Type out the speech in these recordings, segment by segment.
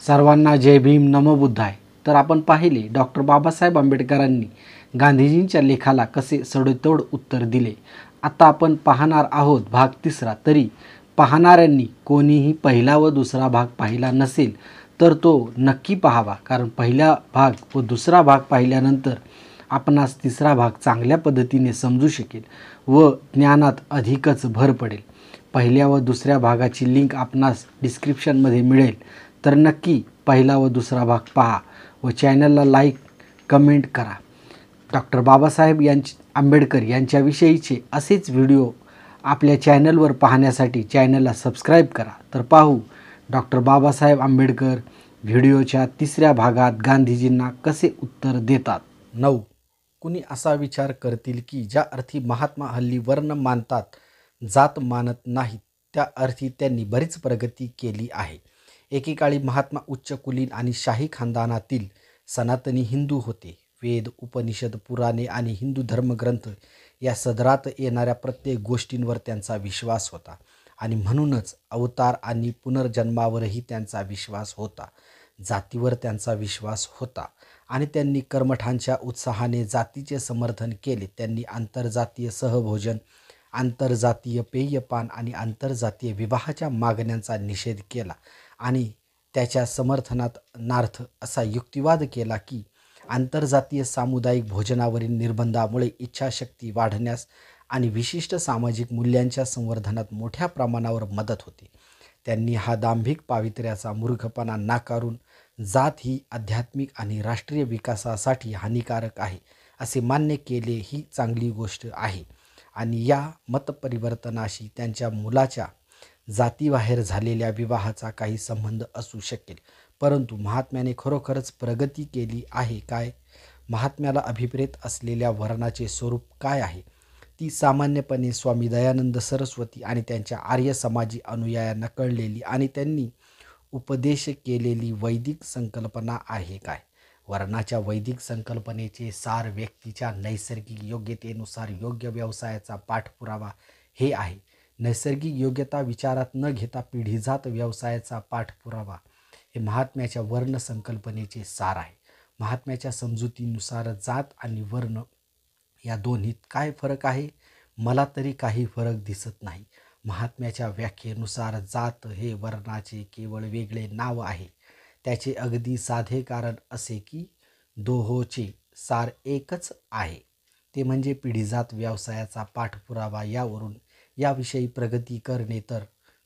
सर्वांना जय भीम नमो बुद्धाय. तर आपण पाहिले डॉक्टर बाबासाहेब आंबेडकरांनी गांधीजींच्या लेखाला कसे सडेतोड उत्तर दिले. आता आपण पाहणार आहोत भाग 3. तरी पाहणाऱ्यांनी कोणीही पहिला व दुसरा भाग पाहिला नसेल तर तो नक्की पाहावा, कारण पहिला भाग व दुसरा भाग पाहिल्यानंतर आपणास तिसरा भाग चांगल्या पद्धतीने समजू शकेल व ज्ञानात अधिकच भर पडेल. पहिल्या व दुसऱ्या भागाची लिंक आपणास डिस्क्रिप्शनमध्ये मिळेल, तर नक्की पहिला व दुसरा भाग पहा व चॅनलला लाईक कमेंट करा. डॉक्टर बाबासाहेब आंबेडकर यांच्याविषयीचे असेच व्हिडिओ आपल्या चॅनलवर पाहण्यासाठी चॅनलला सबस्क्राईब करा. तर पाहू डॉक्टर बाबासाहेब आंबेडकर व्हिडिओच्या 3ऱ्या भागात गांधीजींना कसे उत्तर देतात. 9. कुणी असा विचार करतील की ज्या अर्थी महात्मा हल्ली वर्ण मानतात, जात मानत नाहीत, त्या अर्थी त्यांनी बरीच प्रगती केली आहे. एकेकाळी महात्मा उच्च कुलीन आणि शाही खानदानातील सनातनी हिंदू होते. वेद, उपनिषद, पुराणे आणि हिंदू धर्मग्रंथ या सदरात येणाऱ्या प्रत्येक गोष्टींवर त्यांचा विश्वास होता आणि म्हणूनच अवतार आणि पुनर्जन्मावरही त्यांचा विश्वास होता. जातीवर त्यांचा विश्वास होता आणि त्यांनी कर्मठांच्या उत्साहाने जातीचे समर्थन केले. त्यांनी आंतरजातीय सहभोजन, आंतरजातीय पेयपान आणि आंतरजातीय विवाहाच्या मागण्यांचा निषेध केला आणि त्याच्या समर्थनार्थ असा युक्तिवाद केला की आंतरजातीय सामुदायिक भोजनावरील निर्बंधामुळे इच्छाशक्ती वाढण्यास आणि विशिष्ट सामाजिक मूल्यांच्या संवर्धनात मोठ्या प्रमाणावर मदत होते. त्यांनी हा दांभिक पावित्र्याचा मूर्खपणा नाकारून जात ही आध्यात्मिक आणि राष्ट्रीय विकासासाठी हानिकारक आहे असे मान्य केले. ही चांगली गोष्ट आहे आणि या मतपरिवर्तनाशी त्यांच्या मुलाच्या जातीबाहेर झालेल्या विवाहाचा काही संबंध असू शकेल. परंतु महात्म्याने खरोखरच प्रगती केली आहे काय? महात्म्याला अभिप्रेत असलेल्या वर्णाचे स्वरूप काय आहे? ती सामान्यपणे स्वामी दयानंद सरस्वती आणि त्यांच्या आर्य समाजी अनुयायांना कळलेली आणि त्यांनी उपदेश केलेली वैदिक संकल्पना आहे काय? वर्णाच्या वैदिक संकल्पनेचे सार व्यक्तीच्या नैसर्गिक योग्यतेनुसार योग्य व्यवसायाचा पाठपुरावा हे आहे. नैसर्गिक योग्यता विचारात न घेता पिढीजात व्यवसायाचा पाठपुरावा हे महात्म्याच्या वर्ण संकल्पनेचे सार आहे. महात्म्याच्या समजुतीनुसार जात आणि वर्ण या दोन्हीत काय फरक आहे? मला तरी काही फरक दिसत नाही. महात्म्याच्या व्याख्येनुसार जात हे वर्णाचे केवळ वेगळे नाव आहे. त्याचे अगदी साधे कारण असे की दोहोचे सार एकच आहे, ते म्हणजे पिढीजात व्यवसायाचा पाठपुरावा. यावरून याविषयी प्रगती करणे तर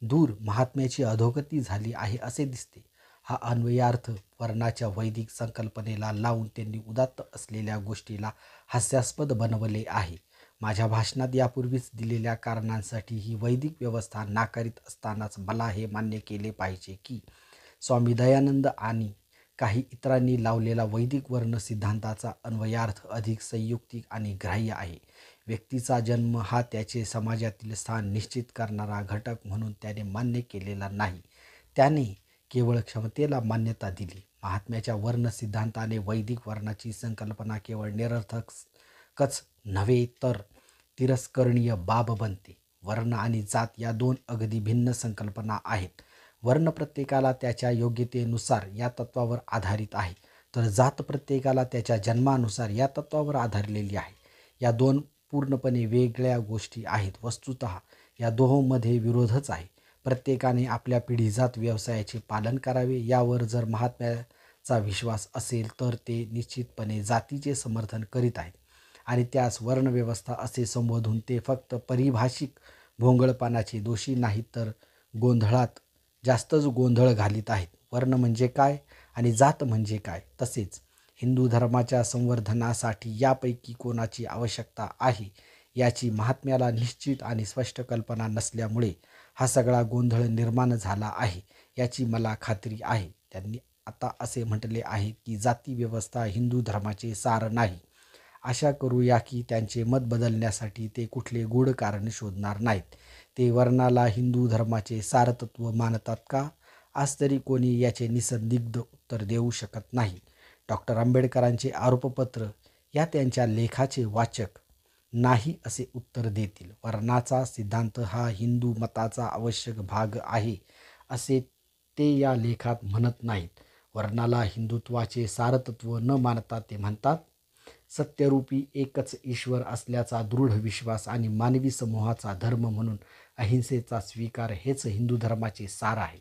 दूर, महात्म्याची अधोगती झाली आहे असे दिसते. हा अन्वयार्थ वर्णाच्या वैदिक संकल्पनेला लावून त्यांनी उदात्त असलेल्या गोष्टीला हास्यास्पद बनवले आहे. माझ्या भाषणात यापूर्वीच दिलेल्या कारणांसाठी ही वैदिक व्यवस्था नाकारीत असतानाच मला हे मान्य केले पाहिजे की स्वामी दयानंद आणि काही इतरांनी लावलेला वैदिक वर्ण सिद्धांताचा अन्वयार्थ अधिक संयुक्तिक आणि ग्राह्य आहे. व्यक्तीचा जन्म हा त्याचे समाजातील स्थान निश्चित करणारा घटक म्हणून त्याने मान्य केलेला नाही. त्याने केवळ क्षमतेला मान्यता दिली. महात्म्याच्या वर्ण सिद्धांताने वैदिक वर्णाची संकल्पना केवळ निरर्थकच नव्हे तर तिरस्करणीय बाब बनते. वर्ण आणि जात या दोन अगदी भिन्न संकल्पना आहेत. वर्ण प्रत्येकाला त्याच्या योग्यतेनुसार या तत्वावर आधारित आहे, तर जात प्रत्येकाला त्याच्या जन्मानुसार या तत्वावर आधारलेली आहे. या दोन पूर्णपणे वेगळ्या गोष्टी आहेत. वस्तुतः या दोहोंमध्ये विरोधच आहे. प्रत्येकाने आपल्या पिढीजात व्यवसायाचे पालन करावे यावर जर महात्म्याचा विश्वास असेल तर ते निश्चितपणे जातीचे समर्थन करीत आहेत आणि त्यास वर्णव्यवस्था असे संबोधून ते फक्त पारिभाषिक भोंगळपणाचे दोषी नाहीत, तर गोंधळात जास्तच गोंधळ घालीत आहेत. वर्ण म्हणजे काय आणि जात म्हणजे काय? तसेच हिंदू धर्माच्या संवर्धनासाठी यापैकी कोणाची आवश्यकता आहे याची महात्म्याला निश्चित आणि स्पष्ट कल्पना नसल्यामुळे हा सगळा गोंधळ निर्माण झाला आहे याची मला खात्री आहे. त्यांनी आता असे म्हटले आहे की जाती व्यवस्था हिंदू धर्माचे सार नाही. आशा करूया की त्यांचे मत बदलण्यासाठी ते कुठले गूढ कारण शोधणार नाहीत. ते वर्णाला हिंदू धर्माचे सारतत्व मानतात का? आज तरी कोणी याचे निसंदिग्ध उत्तर देऊ शकत नाही. डॉक्टर आंबेडकरांचे आरोपपत्र या त्यांच्या लेखाचे वाचक नाही असे उत्तर देतील. वर्णाचा सिद्धांत हा हिंदू मताचा आवश्यक भाग आहे असे ते या लेखात म्हणत नाहीत. वर्णाला हिंदुत्वाचे सारतत्व न मानता ते म्हणतात, सत्यरूपी एकच ईश्वर असल्याचा दृढ विश्वास आणि मानवी समूहाचा धर्म म्हणून अहिंसेचा स्वीकार हेच हिंदू धर्माचे सार आहे,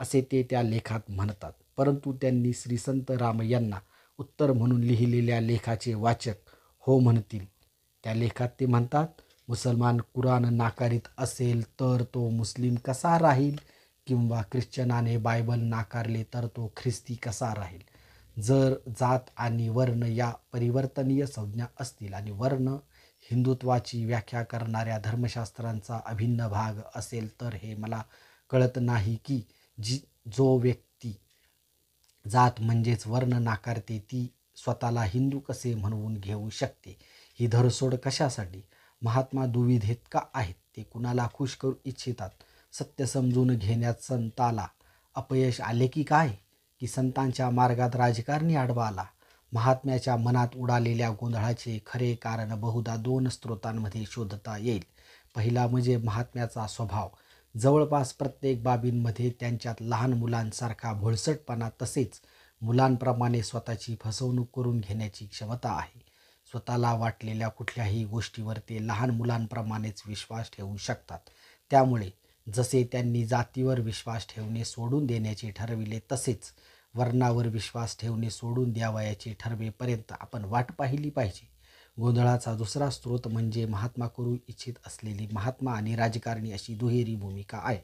असे ते त्या लेखात म्हणतात. परंतु त्यांनी श्री संत राम यांना उत्तर म्हणून लिहिलेल्या लेखाचे वाचक हो म्हणतील. त्या लेखात ते म्हणतात, मुसलमान कुराण नाकारीत असेल तर तो मुस्लिम कसा राहील, किंवा ख्रिश्चनाने बायबल नाकारले तर तो ख्रिस्ती कसा राहील. जर जात आणि वर्ण या परिवर्तनीय संज्ञा असतील आणि वर्ण हिंदुत्वाची व्याख्या करणाऱ्या धर्मशास्त्रांचा अभिन्न भाग असेल, तर हे मला कळत नाही की जो व्यक्ती जात म्हणजेच वर्ण नाकारते ती स्वतःला हिंदू कसे म्हणवून घेऊ शकते. ही धरसोड कशासाठी? महात्मा दुविधेत का आहेत? ते कुणाला खुश करू इच्छितात? सत्य समजून घेण्यात संताला अपयश आले की काय? की संतांच्या मार्गात राजकारणी आडवा आला? महात्म्याच्या मनात उडालेल्या गोंधळाचे खरे कारण बहुधा 2 स्रोतांमध्ये शोधता येईल. पहिला म्हणजे महात्म्याचा स्वभाव. जवळपास प्रत्येक बाबींमध्ये त्यांच्यात लहान मुलांसारखा भोळसटपणा तसेच मुलांप्रमाणे स्वतःची फसवणूक करून घेण्याची क्षमता आहे. स्वतःला वाटलेल्या कुठल्याही गोष्टीवर ते लहान मुलांप्रमाणेच विश्वास ठेवू शकतात. त्यामुळे जसे त्यांनी जातीवर विश्वास ठेवणे सोडून देण्याचे ठरविले, तसेच वर्णावर विश्वास ठेवणे सोडून द्यावयाचे ठरवेपर्यंत आपण वाट पाहिली पाहिजे. गोंधळाचा दुसरा स्रोत म्हणजे महात्मा करू इच्छित असलेली महात्मा आणि राजकारणी अशी दुहेरी भूमिका आहे.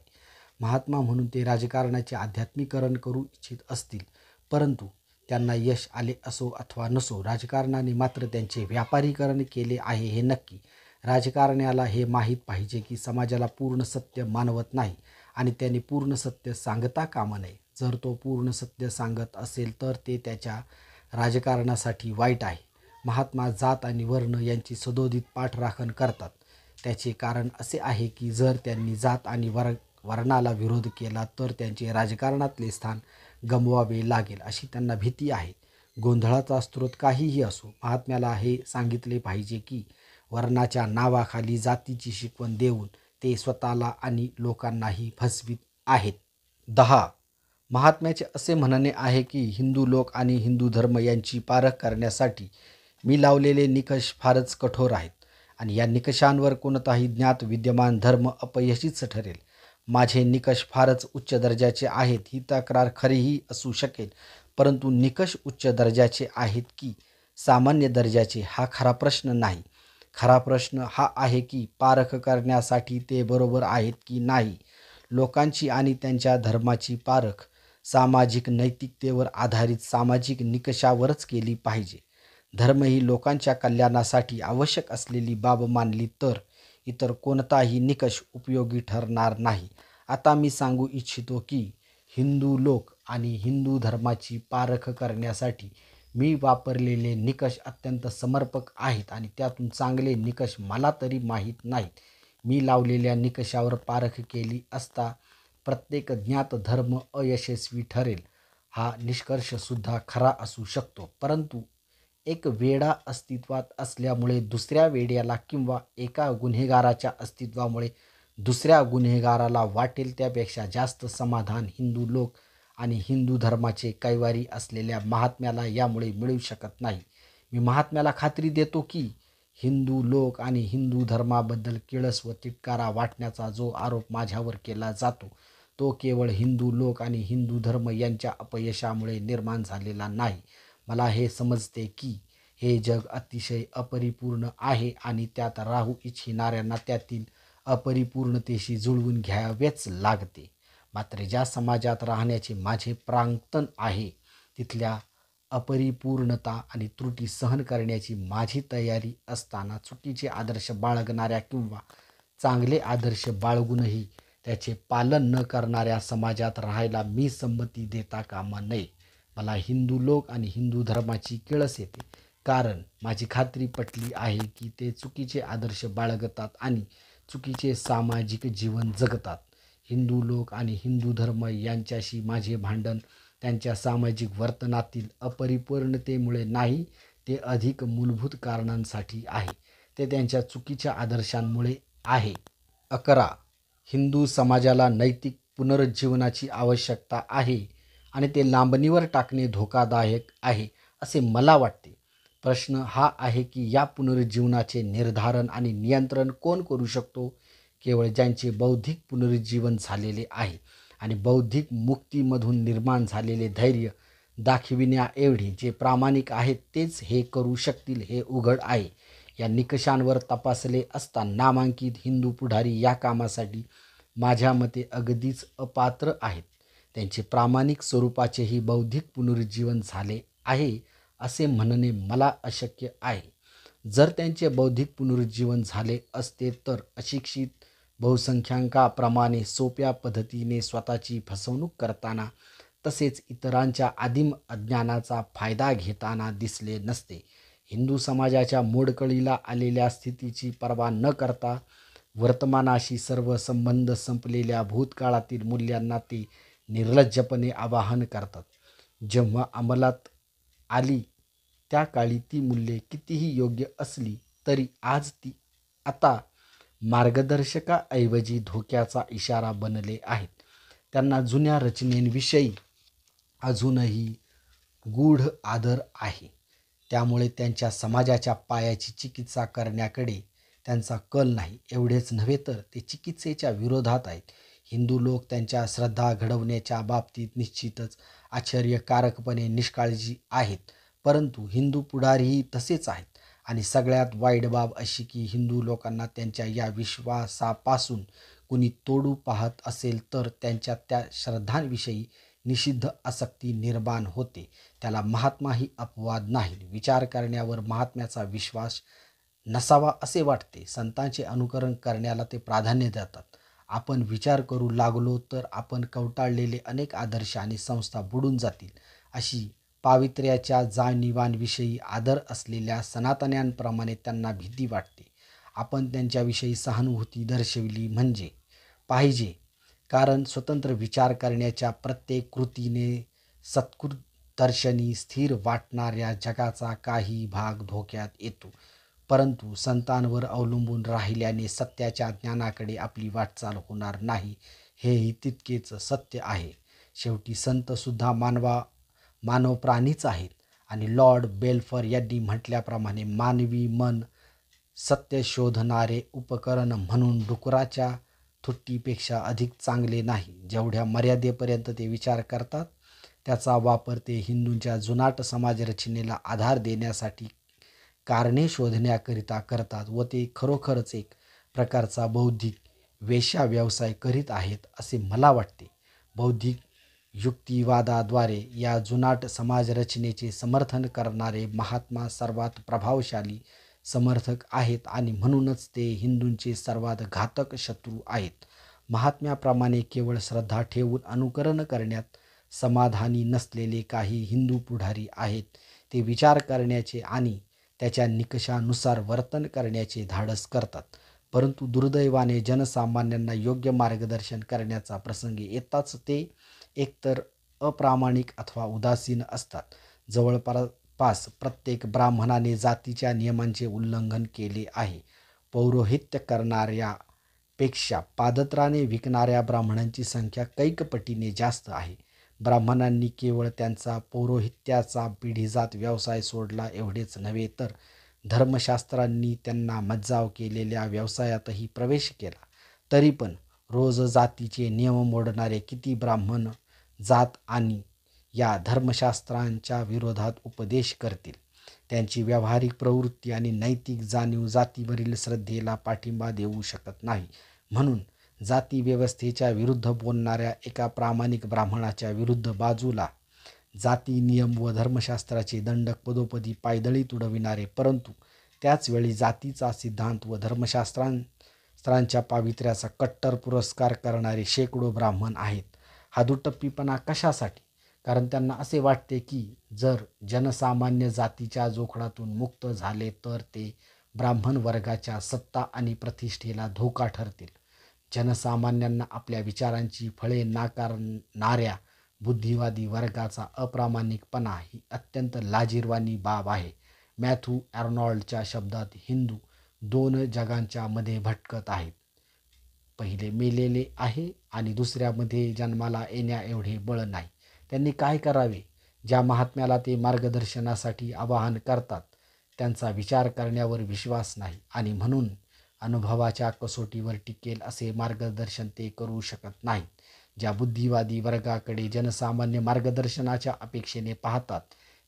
महात्मा म्हणून ते राजकारणाचे आध्यात्मिकरण करू इच्छित असतील, परंतु त्यांना यश आले असो अथवा नसो, राजकारणाने मात्र त्यांचे व्यापारीकरण केले आहे हे नक्की. राजकारण्याला हे माहीत पाहिजे की समाजाला पूर्ण सत्य मानवत नाही आणि त्याने पूर्ण सत्य सांगता कामा नये. जर तो पूर्ण सत्य सांगत असेल तर ते त्याच्या राजकारणासाठी वाईट आहे. महात्मा जात आणि वर्ण यांची सदोदित पाठराखण करतात. त्याचे कारण असे आहे की जर त्यांनी जात आणि वर्णाला विरोध केला तर त्यांचे राजकारणातले स्थान गमवावे लागेल अशी त्यांना भीती आहे. गोंधळाचा स्रोत काहीही असो, महात्म्याला हे सांगितले पाहिजे की वर्णाच्या नावाखाली जातीची शिकवण देऊन ते स्वतःला आणि लोकांनाही फसवीत आहेत. 10. महात्म्याचे असे म्हणणे आहे की हिंदू लोक आणि हिंदू धर्म यांची पारख करण्यासाठी मी लावलेले निकष फारच कठोर आहेत आणि या निकषांवर कोणताही ज्ञात विद्यमान धर्म अपयशीच ठरेल. माझे निकष फारच उच्च दर्जाचे आहेत ही तक्रार खरीही असू शकेल, परंतु निकष उच्च दर्जाचे आहेत की सामान्य दर्जाचे हा खरा प्रश्न नाही. खरा प्रश्न हा आहे की पारख करण्यासाठी ते बरोबर आहेत की नाही. लोकांची आणि त्यांच्या धर्माची पारख सामाजिक नैतिकतेवर आधारित सामाजिक निकषावरच केली पाहिजे. धर्म ही लोकांच्या कल्याणासाठी आवश्यक असलेली बाब मानली तर इतर कोणताही निकष उपयोगी ठरणार नाही. आता मी सांगू इच्छितो की हिंदू लोक आणि हिंदू धर्माची पारख करण्यासाठी मी वापरलेले निकष अत्यंत समर्पक आहेत आणि त्यातून चांगले निकष मला तरी माहीत नाहीत. मी लावलेल्या निकषावर पारख केली असता प्रत्येक ज्ञात धर्म अयशस्वी ठरेल हा निष्कर्षसुद्धा खरा असू शकतो, परंतु एक वेडा अस्तित्वात असल्यामुळे दुसऱ्या वेड्याला किंवा एका गुन्हेगाराच्या अस्तित्वामुळे दुसऱ्या गुन्हेगाराला वाटेल त्यापेक्षा जास्त समाधान हिंदू लोक आणि हिंदू धर्माचे कैवारी असलेल्या महात्म्याला यामुळे मिळू शकत नाही. मी महात्म्याला खात्री देतो की हिंदू लोक आणि हिंदू धर्माबद्दल किळस व तिटकारा वाटण्याचा जो आरोप माझ्यावर केला जातो तो केवळ हिंदू लोक आणि हिंदू धर्म यांच्या अपयशामुळे निर्माण झालेला नाही. मला हे समजते की हे जग अतिशय अपरिपूर्ण आहे आणि त्यात राहू इच्छिणाऱ्यांना त्यातील अपरिपूर्णतेशी जुळवून घ्यावेच लागते. मात्र ज्या समाजात राहण्याचे माझे प्रांगण आहे तिथल्या अपरिपूर्णता आणि त्रुटी सहन करण्याची माझी तयारी असताना चुकीचे आदर्श बाळगणाऱ्या किंवा चांगले आदर्श बाळगूनही त्याचे पालन न करणाऱ्या समाजात राहायला मी संमती देता कामा नये. मला हिंदू लोक आणि हिंदू धर्माची किळस येते, कारण माझी खात्री पटली आहे की ते चुकीचे आदर्श बाळगतात आणि चुकीचे सामाजिक जीवन जगतात. हिंदू लोक आणि हिंदू धर्म यांच्याशी माझे भांडण त्यांच्या सामाजिक वर्तनातील अपरिपूर्णतेमुळे नाही, ते अधिक मूलभूत कारणांसाठी आहे. ते त्यांच्या चुकीच्या आदर्शांमुळे आहे. 11. हिंदू समाजाला नैतिक पुनरुज्जीवनाची आवश्यकता आहे आणि ते लांबणीवर टाकणे धोकादायक आहे असे मला वाटते. प्रश्न हा आहे की या पुनरुज्जीवनाचे निर्धारण आणि नियंत्रण कोण करू शकतो? केवळ ज्यांचे बौद्धिक पुनरुज्जीवन झालेले आहे आणि बौद्धिक मुक्तीमधून निर्माण झालेले धैर्य दाखविण्याएवढे जे प्रामाणिक आहेत तेच हे करू शकतील हे उघड आहे. या निकषांवर तपासले असता नामांकित हिंदू पुढारी या कामासाठी माझ्या मते अगदीच अपात्र आहेत. त्यांचे प्रामाणिक स्वरूपाचेही बौद्धिक पुनरुज्जीवन झाले आहे असे म्हणणे मला अशक्य आहे. जर त्यांचे बौद्धिक पुनरुज्जीवन झाले असते तर अशिक्षित बहुसंख्याकांप्रमाणे सोप्या पद्धतीने स्वतःची फसवणूक करताना तसेच इतरांच्या आदिम अज्ञानाचा फायदा घेताना दिसले नसते. हिंदू समाजाच्या मोडकळीला आलेल्या स्थितीची पर्वा न करता वर्तमानाशी सर्व संबंध संपलेल्या भूतकाळातील मूल्यांना ते निर्लज्जपणे आवाहन करतात. जेव्हा अंमलात आली त्या काळी ती मूल्ये कितीही योग्य असली तरी आज ती आता मार्गदर्शकाऐवजी धोक्याचा इशारा बनले आहेत. त्यांना जुन्या रचनेविषयी अजूनही गूढ आदर आहे. त्यामुळे त्यांच्या समाजाच्या पायाची चिकित्सा करण्याकडे त्यांचा कल नाही. एवढेच नव्हे तर ते चिकित्सेच्या विरोधात आहेत. हिंदू लोक त्यांच्या श्रद्धा घडवण्याच्या बाबतीत निश्चितच आश्चर्यकारकपणे निष्काळजी आहेत, परंतु हिंदू पुढारीही तसेच आहेत. आणि सगळ्यात वाईट बाब अशी की हिंदू लोकांना त्यांच्या या विश्वासापासून कुणी तोडू पाहत असेल तर त्यांच्या त्या श्रद्धांविषयी निषिद्ध आसक्ती निर्माण होते. त्याला महात्मा ही अपवाद नाही. विचार करण्यावर महात्म्याचा विश्वास नसावा असे वाटते. संतांचे अनुकरण करण्याला ते प्राधान्य देतात. आपण विचार करू लागलो तर आपण कवटाळलेले अनेक आदर्श आणि संस्था बुडून जातील. अशी पावित्र्याच्या जाणीवांविषयी आदर असलेल्या सनातन्यांप्रमाणे त्यांना भीती वाटते. आपण त्यांच्याविषयी सहानुभूती दर्शविली म्हणजे पाहिजे, कारण स्वतंत्र विचार करण्याच्या प्रत्येक कृतीने सत्कृतदर्शनी स्थिर वाटणाऱ्या जगाचा काही भाग धोक्यात येतो. परंतु संतांवर अवलंबून राहिल्याने सत्याच्या ज्ञानाकडे आपली वाटचाल होणार नाही हेही तितकेच सत्य आहे. शेवटी संतसुद्धा मानव प्राणीच आहेत आणि लॉर्ड बेल्फर यांनी म्हटल्याप्रमाणे मानवी मन सत्य शोधणारे उपकरण म्हणून डुकराच्या थुत्तीपेक्षा अधिक चांगले नाही. जेवढ्या मर्यादेपर्यंत ते विचार करतात त्याचा वापर ते हिंदूंच्या जुनाट समाजरचनेला आधार देण्यासाठी कारणे शोधण्याकरिता करतात व ते खरोखरच एक प्रकारचा बौद्धिक वेश्या व्यवसाय करीत आहेत असे मला वाटते. बौद्धिक युक्तिवादाद्वारे या जुनाट समाजरचनेचे समर्थन करणारे महात्मा सर्वात प्रभावशाली समर्थक आहेत आणि म्हणूनच ते हिंदूंचे सर्वात घातक शत्रू आहेत. महात्म्याप्रमाणे केवळ श्रद्धा ठेवून अनुकरण करण्यात समाधानी नसलेले काही हिंदू पुढारी आहेत. ते विचार करण्याचे आणि त्याच्या निकषानुसार वर्तन करण्याचे धाडस करतात, परंतु दुर्दैवाने जनसामान्यांना योग्य मार्गदर्शन करण्याचा प्रसंग येताच ते एकतर अप्रामाणिक अथवा उदासीन असतात. जवळपास प्रत्येक ब्राह्मणाने जातीच्या नियमांचे उल्लंघन केले आहे. पौरोहित्य करणाऱ्यापेक्षा पादत्राणे विकणाऱ्या ब्राह्मणांची संख्या कैकपटीने जास्त आहे. ब्राह्मणांनी केवळ त्यांचा पौरोहित्याचा पिढीजात व्यवसाय सोडला एवढेच नव्हे तर धर्मशास्त्रांनी त्यांना मज्जाव केलेल्या व्यवसायातही प्रवेश केला. तरी पण रोज जातीचे नियम मोडणारे किती ब्राह्मण जात आणि या धर्मशास्त्रांच्या विरोधात उपदेश करतील. त्यांची व्यावहारिक प्रवृत्ती आणि नैतिक जाणीव जातीवरील श्रद्धेला पाठिंबा देऊ शकत नाही. म्हणून जाती व्यवस्थेच्या विरुद्ध बोलणाऱ्या एका प्रामाणिक ब्राह्मणाच्या विरुद्ध बाजूला जाती नियम व धर्मशास्त्राचे दंडक पदोपदी पायदळी तुडविणारे परंतु त्याचवेळी जातीचा सिद्धांत व धर्मशास्त्रांच्या पावित्र्याचा कट्टर पुरस्कार करणारे शेकडो ब्राह्मण आहेत. हा दुटप्पीपणा कशासाठी? कारण त्यांना असे वाटते की जर जनसामान्य जातीच्या जोखडातून मुक्त झाले तर ते ब्राह्मण वर्गाच्या सत्ता आणि प्रतिष्ठेला धोका ठरतील. जनसामान्यांना आपल्या विचारांची फळे नाकारणाऱ्या बुद्धिवादी वर्गाचा अप्रामाणिकपणा ही अत्यंत लाजिरवाणी बाब आहे. मॅथ्यू आर्नॉल्डच्या शब्दात हिंदू दोन जगांच्या मध्ये भटकत आहेत. पहिले मेलेले आहे आणि दुसऱ्यामध्ये जन्माला येण्या एवढे बळ नाही. त्यांनी काय करावे? ज्या महात्म्याला ते मार्गदर्शनासाठी आवाहन करतात त्यांचा विचार करण्यावर विश्वास नाही आणि म्हणून अनुभवाच्या कसोटीवर टिकेल असे मार्गदर्शन ते करू शकत नाहीत. ज्या बुद्धिवादी वर्गाकडे जनसामान्य मार्गदर्शनाच्या अपेक्षेने पाहतात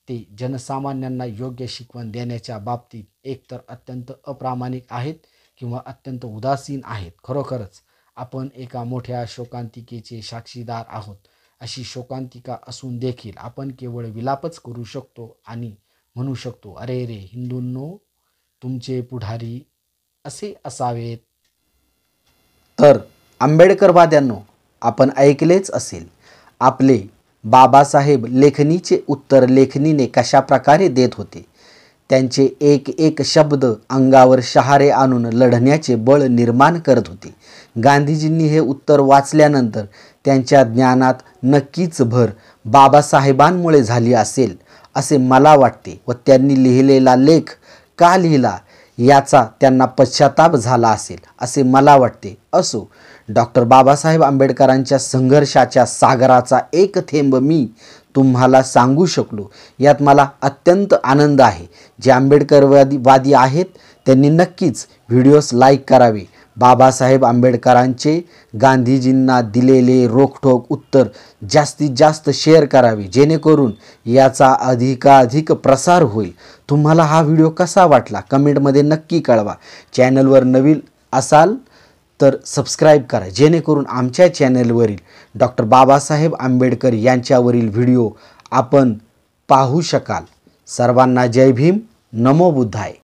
ते जनसामान्यांना योग्य शिकवण देण्याच्या बाबतीत एकतर अत्यंत अप्रामाणिक आहेत किंवा अत्यंत उदासीन आहेत. खरोखरच आपण एका मोठ्या शोकांतिकेचे साक्षीदार आहोत. अशी शोकांतिका असून देखील आपण केवळ विलापच करू शकतो आणि म्हणू शकतो, अरे रे हिंदूंनो, तुमचे पुढारी असे असावेत. तर आंबेडकरवाद्यांनो, आपण ऐकलेच असेल आपले बाबासाहेब लेखणीचे उत्तर लेखणीने कशा प्रकारे देत होते. त्यांचे एक एक शब्द अंगावर शहारे आणून लढण्याचे बळ निर्माण करत होते. गांधीजींनी हे उत्तर वाचल्यानंतर त्यांच्या ज्ञानात नक्कीच भर बाबासाहेबांमुळे झाली असेल असे मला वाटते व त्यांनी लिहिलेला लेख का लिहिला याचा त्यांना पश्चाताप झाला असेल असे मला वाटते. असो, डॉक्टर बाबासाहेब आंबेडकरांच्या संघर्षाच्या सागराचा एक थेंब मी तुम्हाला सांगू शकलो यात मला अत्यंत आनंद आहे. जे आंबेडकरवादी आहेत त्यांनी नक्कीच व्हिडिओस लाईक करावे. बाबासाहेब आंबेडकरांचे गांधीजींना दिलेले रोखठोक उत्तर जास्तीत जास्त शेअर करावे जेणेकरून याचा अधिकाधिक प्रसार होईल. तुम्हाला हा व्हिडिओ कसा वाटला कमेंटमध्ये नक्की कळवा. चॅनलवर नवीन असाल तर सबस्क्राईब करा जेणेकरून आमच्या चॅनलवरील डॉक्टर बाबासाहेब आंबेडकर यांच्यावरील व्हिडिओ आपण पाहू शकाल. सर्वांना जय भीम, नमो बुद्धाय.